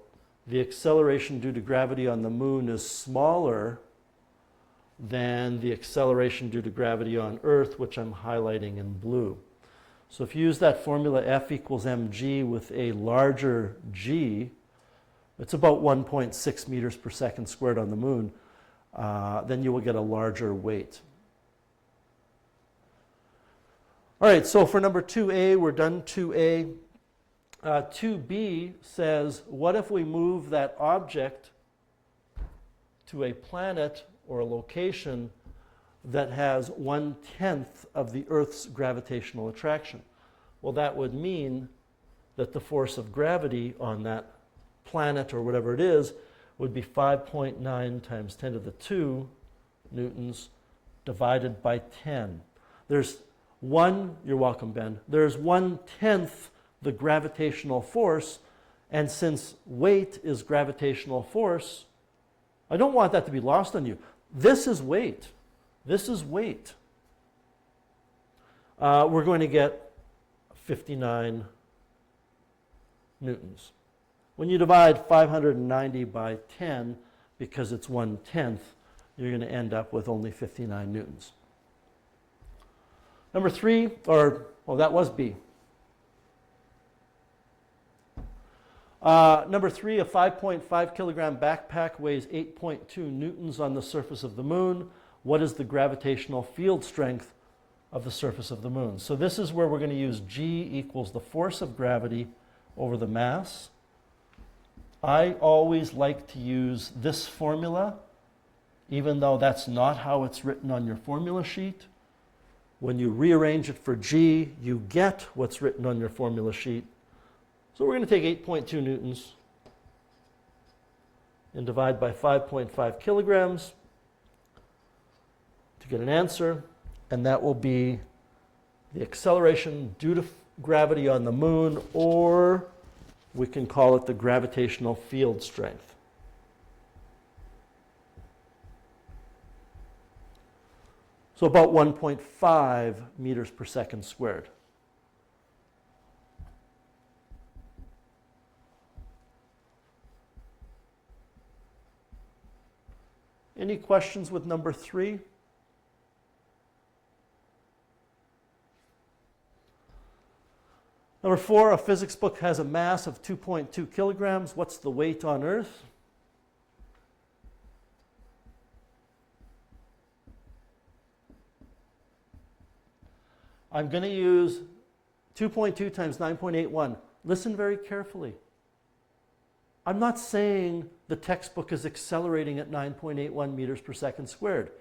the acceleration due to gravity on the moon is smaller than the acceleration due to gravity on Earth, which I'm highlighting in blue. So if you use that formula F equals mg with a larger g, it's about 1.6 meters per second squared on the moon, then you will get a larger weight. All right, so for number 2A, we're done 2A. 2B says, what if we move that object to a planet or a location that has 1/10 of the Earth's gravitational attraction? Well, that would mean that the force of gravity on that planet or whatever it is would be 5.9 times 10 to the 2 newtons divided by 10. There's you're welcome, Ben. There's 1/10 the gravitational force, and since weight is gravitational force, I don't want that to be lost on you. This is weight. This is weight. We're going to get 59 newtons. When you divide 590 by 10, because it's 1/10, you're going to end up with only 59 newtons. Number 3, that was B. Number 3, a 5.5 kilogram backpack weighs 8.2 newtons on the surface of the moon. What is the gravitational field strength of the surface of the moon? So this is where we're going to use G equals the force of gravity over the mass. I always like to use this formula, even though that's not how it's written on your formula sheet. When you rearrange it for G, you get what's written on your formula sheet. So we're going to take 8.2 newtons and divide by 5.5 kilograms to get an answer, and that will be the acceleration due to gravity on the moon, or we can call it the gravitational field strength. So about 1.5 meters per second squared. Any questions with number 3? Number 4, a physics book has a mass of 2.2 kilograms. What's the weight on Earth? I'm going to use 2.2 times 9.81. Listen very carefully. I'm not saying the textbook is accelerating at 9.81 meters per second squared.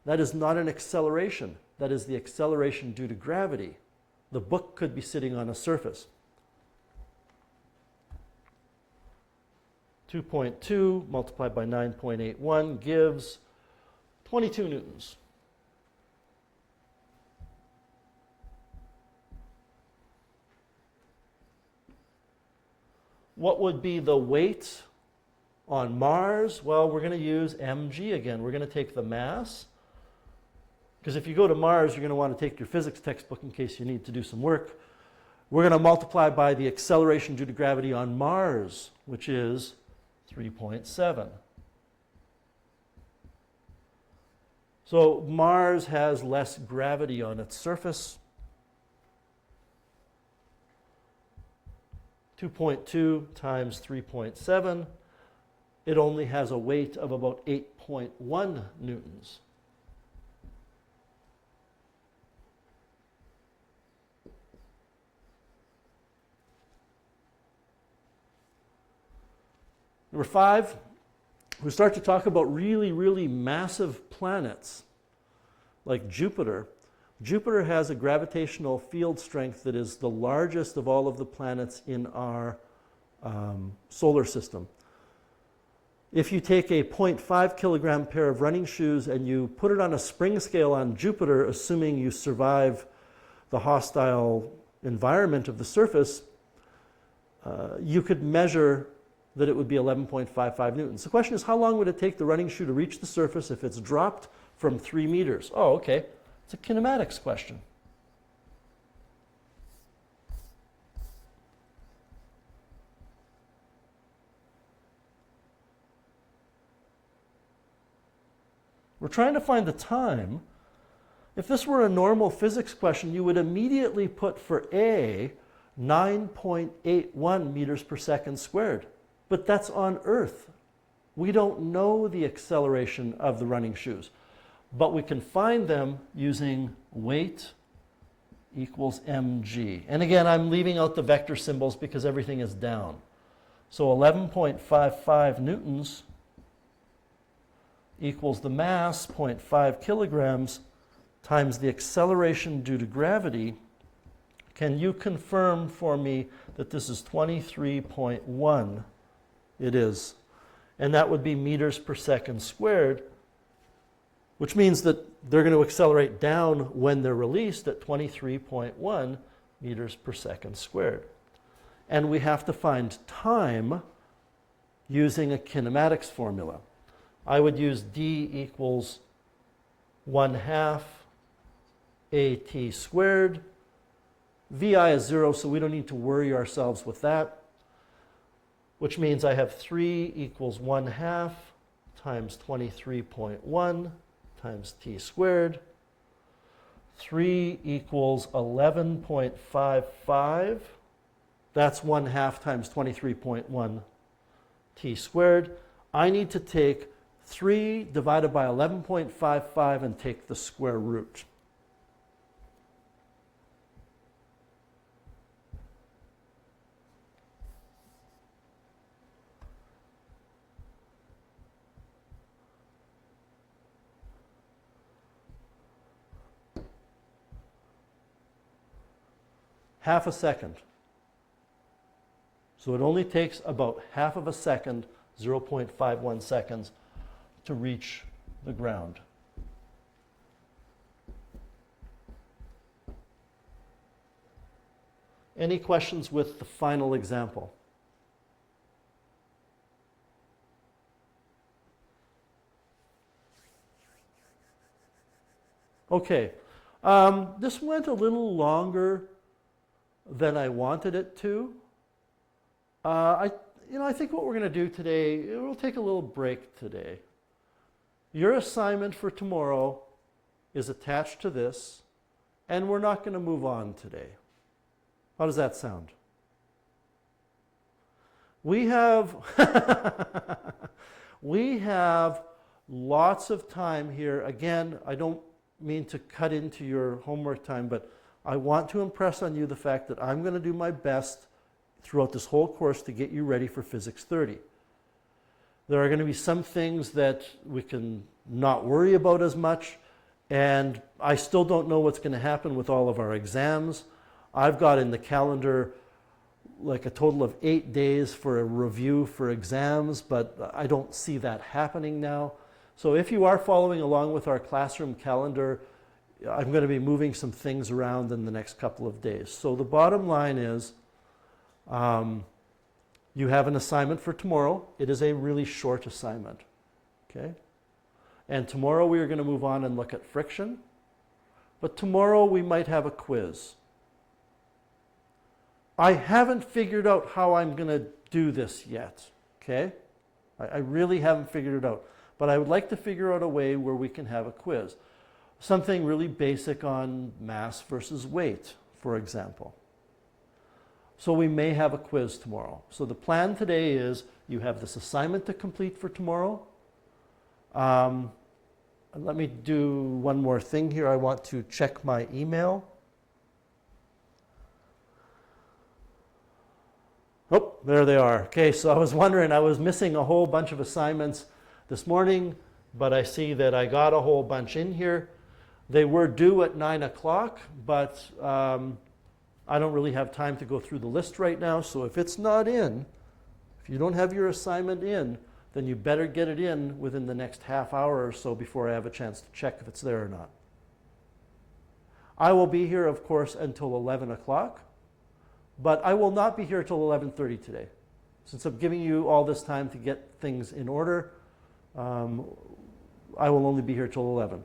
That is not an acceleration. That is the acceleration due to gravity. The book could be sitting on a surface. 2.2 multiplied by 9.81 gives 22 newtons. What would be the weight on Mars? Well, we're going to use mg again. We're going to take the mass, because if you go to Mars, you're going to want to take your physics textbook in case you need to do some work. We're going to multiply by the acceleration due to gravity on Mars, which is 3.7. So Mars has less gravity on its surface. 2.2 times 3.7. It only has a weight of about 8.1 newtons. Number 5, we start to talk about really, really massive planets like Jupiter. Jupiter has a gravitational field strength that is the largest of all of the planets in our solar system. If you take a 0.5 kilogram pair of running shoes and you put it on a spring scale on Jupiter, assuming you survive the hostile environment of the surface, you could measure that it would be 11.55 newtons. The question is, how long would it take the running shoe to reach the surface if it's dropped from 3 meters? Oh, okay. It's a kinematics question. We're trying to find the time. If this were a normal physics question, you would immediately put for A 9.81 meters per second squared. But that's on Earth. We don't know the acceleration of the running shoes, but we can find them using weight equals mg. And again, I'm leaving out the vector symbols because everything is down. So 11.55 newtons equals the mass, 0.5 kilograms, times the acceleration due to gravity. Can you confirm for me that this is 23.1? It is. And that would be meters per second squared, which means that they're going to accelerate down when they're released at 23.1 meters per second squared. And we have to find time using a kinematics formula. I would use d equals 1/2 at squared. Vi is 0, so we don't need to worry ourselves with that, which means I have 3 equals 1/2 times 23.1 times t squared. 3 equals 11.55. That's 1/2 times 23.1 t squared. I need to take 3 divided by 11.55 and take the square root. Half a second. So it only takes about half of a second, 0.51 seconds, to reach the ground. Any questions with the final example? Okay, this went a little longer than I wanted it to. I think what we're going to do today, we'll take a little break today. Your assignment for tomorrow is attached to this, and we're not going to move on today. How does that sound? We have lots of time here. Again, I don't mean to cut into your homework time, but I want to impress on you the fact that I'm going to do my best throughout this whole course to get you ready for Physics 30. There are going to be some things that we can not worry about as much, and I still don't know what's going to happen with all of our exams. I've got in the calendar like a total of 8 days for a review for exams, but I don't see that happening now. So if you are following along with our classroom calendar, I'm going to be moving some things around in the next couple of days. So the bottom line is, you have an assignment for tomorrow. It is a really short assignment, okay? And tomorrow we are going to move on and look at friction. But tomorrow we might have a quiz. I haven't figured out how I'm going to do this yet, okay? I really haven't figured it out. but I would like to figure out a way where we can have a quiz. Something really basic on mass versus weight, for example. So we may have a quiz tomorrow. So the plan today is you have this assignment to complete for tomorrow. Let me do one more thing here. I want to check my email. Oh, there they are. Okay, so I was wondering, I was missing a whole bunch of assignments this morning, but I see that I got a whole bunch in here. They were due at 9 o'clock, but I don't really have time to go through the list right now, so if it's not in, if you don't have your assignment in, then you better get it in within the next half hour or so before I have a chance to check if it's there or not. I will be here, of course, until 11 o'clock, but I will not be here till 11:30 today. Since I'm giving you all this time to get things in order, I will only be here till 11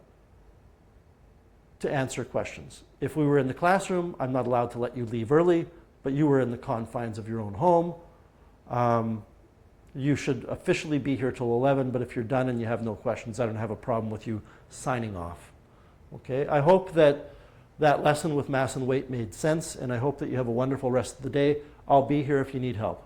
to answer questions. If we were in the classroom, I'm not allowed to let you leave early, but you were in the confines of your own home. You should officially be here till 11, but if you're done and you have no questions, I don't have a problem with you signing off. Okay, I hope that that lesson with mass and weight made sense, and I hope that you have a wonderful rest of the day. I'll be here if you need help.